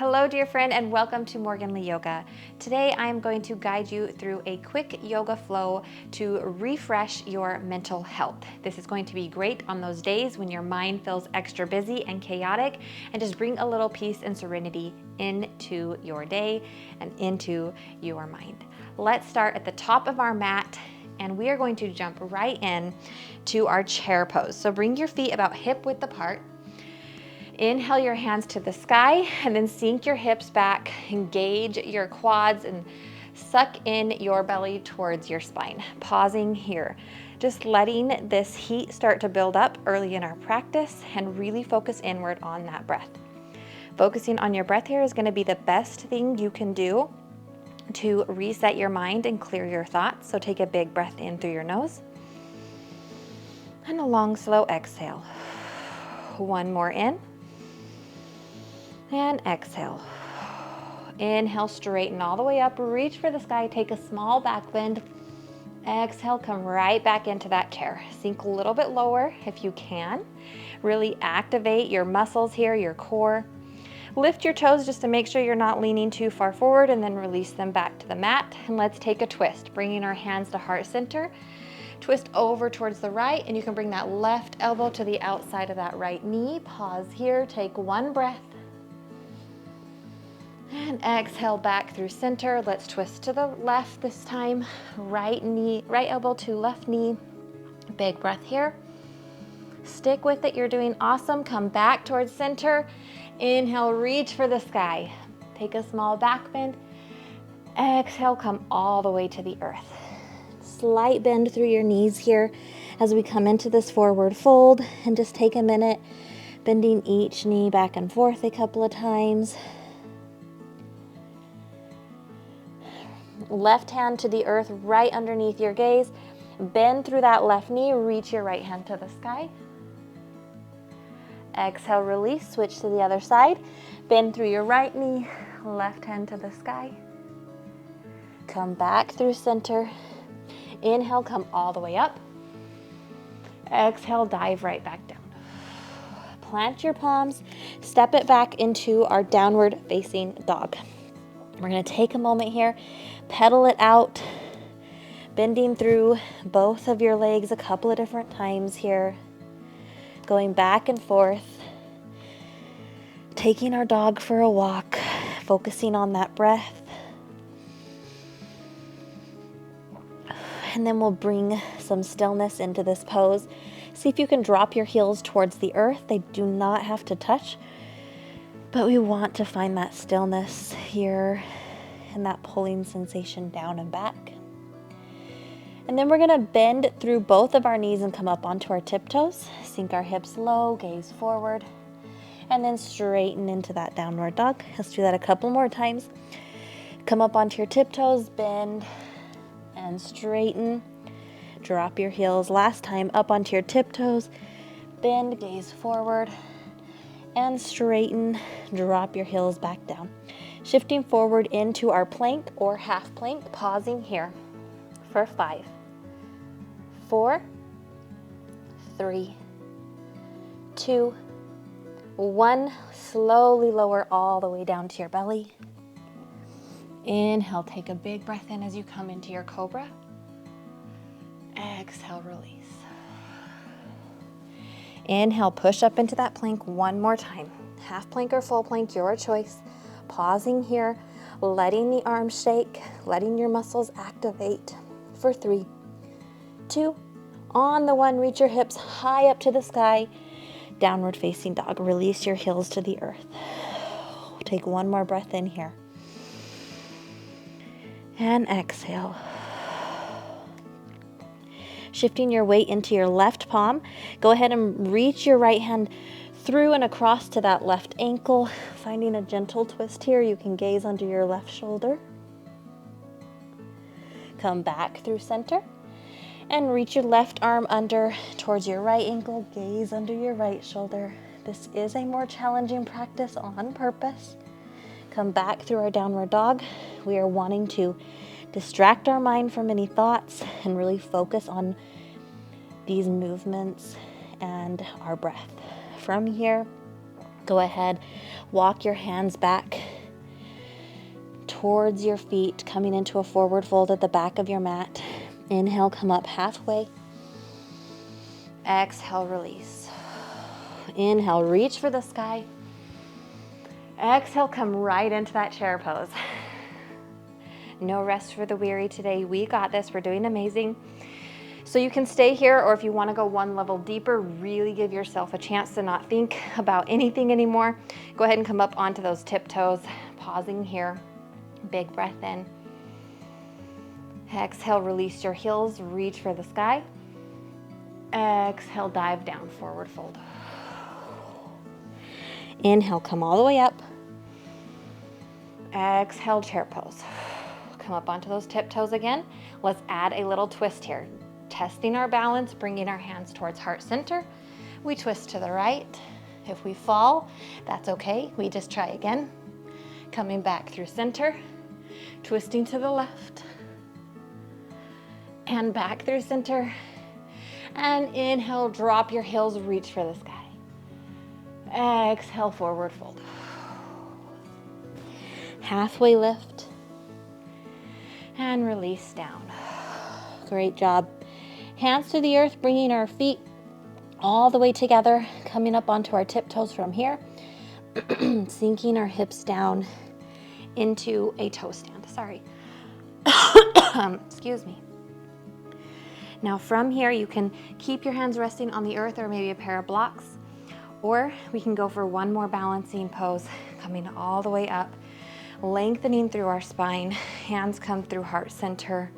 Hello, dear friend, and welcome to Morganlee Yoga. Today, I am going to guide you through a quick yoga flow to refresh your mental health. This is going to be great on those days when your mind feels extra busy and chaotic, and just bring a little peace and serenity into your day and into your mind. Let's start at the top of our mat, and we are going to jump right in to our chair pose. So bring your feet about hip width apart. Inhale your hands to the sky and then sink your hips back, engage your quads and suck in your belly towards your spine. Pausing here, just letting this heat start to build up early in our practice and really focus inward on that breath. Focusing on your breath here is going to be the best thing you can do to reset your mind and clear your thoughts. So take a big breath in through your nose and a long, slow exhale. One more in. And exhale. Inhale, straighten all the way up, reach for the sky, take a small back bend. Exhale, come right back into that chair. Sink a little bit lower if you can. Really activate your muscles here, your core. Lift your toes just to make sure you're not leaning too far forward, and then release them back to the mat. And let's take a twist, bringing our hands to heart center. Twist over towards the right, and you can bring that left elbow to the outside of that right knee. Pause here, take one breath. And exhale back through center. Let's twist to the left this time. Right elbow to left knee. Big breath here. Stick with it, you're doing awesome. Come back towards center. Inhale, reach for the sky. Take a small back bend. Exhale, come all the way to the earth. Slight bend through your knees here as we come into this forward fold, and just take a minute bending each knee back and forth a couple of times. Left hand to the earth right underneath your gaze. Bend through that left knee, reach your right hand to the sky. Exhale, release, switch to the other side. Bend through your right knee, left hand to the sky. Come back through center. Inhale, come all the way up. Exhale, dive right back down. Plant your palms, step it back into our downward facing dog. We're going to take a moment here, pedal it out, bending through both of your legs a couple of different times here, going back and forth, taking our dog for a walk, focusing on that breath. And then we'll bring some stillness into this pose. See if you can drop your heels towards the earth. They do not have to touch, but we want to find that stillness here and that pulling sensation down and back. And then we're going to bend through both of our knees and come up onto our tiptoes. Sink our hips low, gaze forward, and then straighten into that downward dog. Let's do that a couple more times. Come up onto your tiptoes, bend and straighten. Drop your heels. Last time, up onto your tiptoes, bend, gaze forward, and straighten. Drop your heels back down. Shifting forward into our plank or half plank, pausing here for 5, 4, 3, 2, 1. Slowly lower all the way down to your belly. Inhale, take a big breath in as you come into your cobra. Exhale, release. Inhale, push up into that plank one more time. Half plank or full plank, your choice. Pausing here, letting the arms shake, letting your muscles activate for 3, 2, on the 1, reach your hips high up to the sky. Downward facing dog. Release your heels to the earth. Take one more breath in here. And exhale. Shifting your weight into your left palm. Go ahead and reach your right hand through and across to that left ankle. Finding a gentle twist here. You can gaze under your left shoulder. Come back through center. And reach your left arm under towards your right ankle. Gaze under your right shoulder. This is a more challenging practice on purpose. Come back through our downward dog. We are wanting to distract our mind from any thoughts and really focus on these movements and our breath. From here, Go ahead, walk your hands back towards your feet, coming into a forward fold at the back of your mat. Inhale, come up halfway. Exhale, release. Inhale, reach for the sky. Exhale, come right into that chair pose. No rest for the weary today. We got this. We're doing amazing. So you can stay here, or if you want to go one level deeper, really give yourself a chance to not think about anything anymore. Go ahead and come up onto those tiptoes, pausing here. Big breath in. Exhale, release your heels, reach for the sky. Exhale, dive down, forward fold. Inhale, come all the way up. Exhale, chair pose. Come up onto those tiptoes again. Let's add a little twist here. Testing our balance, bringing our hands towards heart center. We twist to the right. If we fall, that's okay. We just try again. Coming back through center, twisting to the left, and back through center. And inhale, drop your heels, reach for the sky. Exhale, forward fold. Halfway lift, and release down. Great job. Hands to the earth, bringing our feet all the way together, coming up onto our tiptoes from here, sinking our hips down into a toe stand. Sorry. Excuse me. Now from here, you can keep your hands resting on the earth or maybe a pair of blocks, or we can go for one more balancing pose, coming all the way up, lengthening through our spine. Hands come through heart center,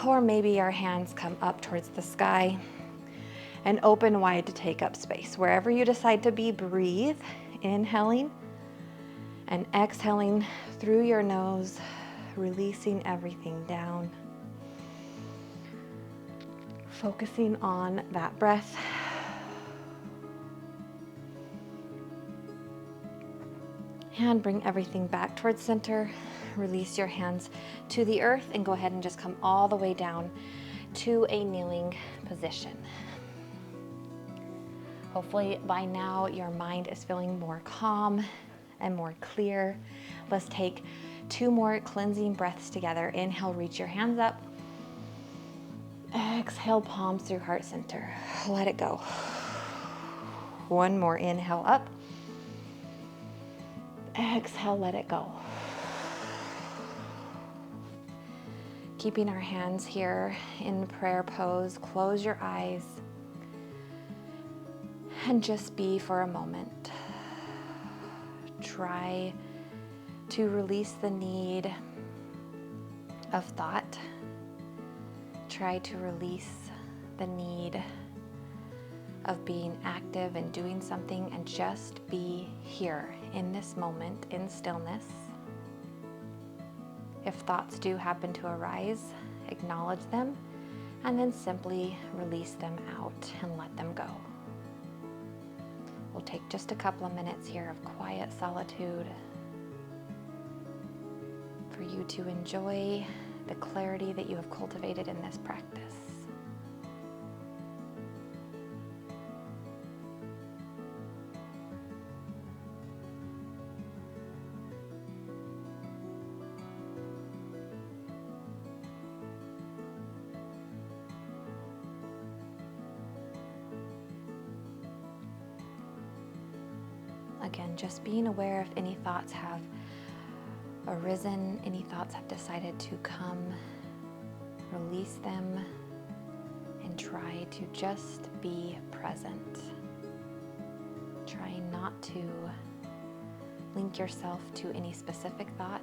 or maybe our hands come up towards the sky and open wide to take up space. Wherever you decide to be, breathe, inhaling and exhaling through your nose, releasing everything down. Focusing on that breath. And bring everything back towards center. Release your hands to the earth and go ahead and just come all the way down to a kneeling position. Hopefully by now your mind is feeling more calm and more clear. Let's take 2 more cleansing breaths together. Inhale, reach your hands up. Exhale, palms through heart center. Let it go. One more inhale up. Exhale, let it go. Keeping our hands here in prayer pose, close your eyes and just be for a moment. Try to release the need of thought. Try to release the need of being active and doing something, and just be here in this moment in stillness. If thoughts do happen to arise, acknowledge them and then simply release them out and let them go. We'll take just a couple of minutes here of quiet solitude for you to enjoy the clarity that you have cultivated in this practice. Again, just being aware if any thoughts have arisen, any thoughts have decided to come, release them and try to just be present. Try not to link yourself to any specific thought.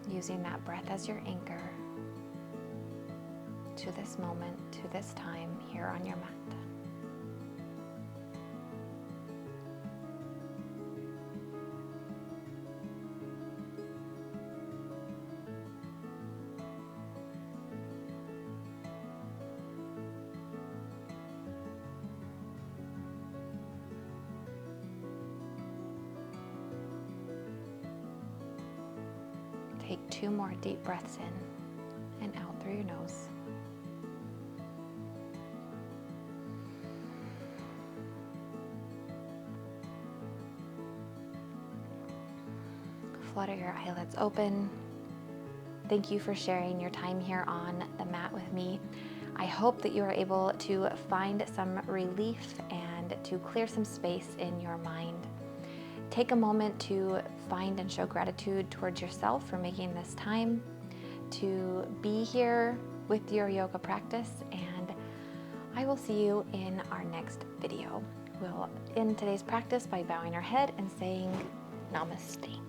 Using that breath as your anchor to this moment, to this time here on your mat. Take 2 more deep breaths in and out through your nose. Flutter your eyelids open. Thank you for sharing your time here on the mat with me. I hope that you are able to find some relief and to clear some space in your mind. Take a moment to find and show gratitude towards yourself for making this time to be here with your yoga practice, and I will see you in our next video. We'll end today's practice by bowing our head and saying namaste.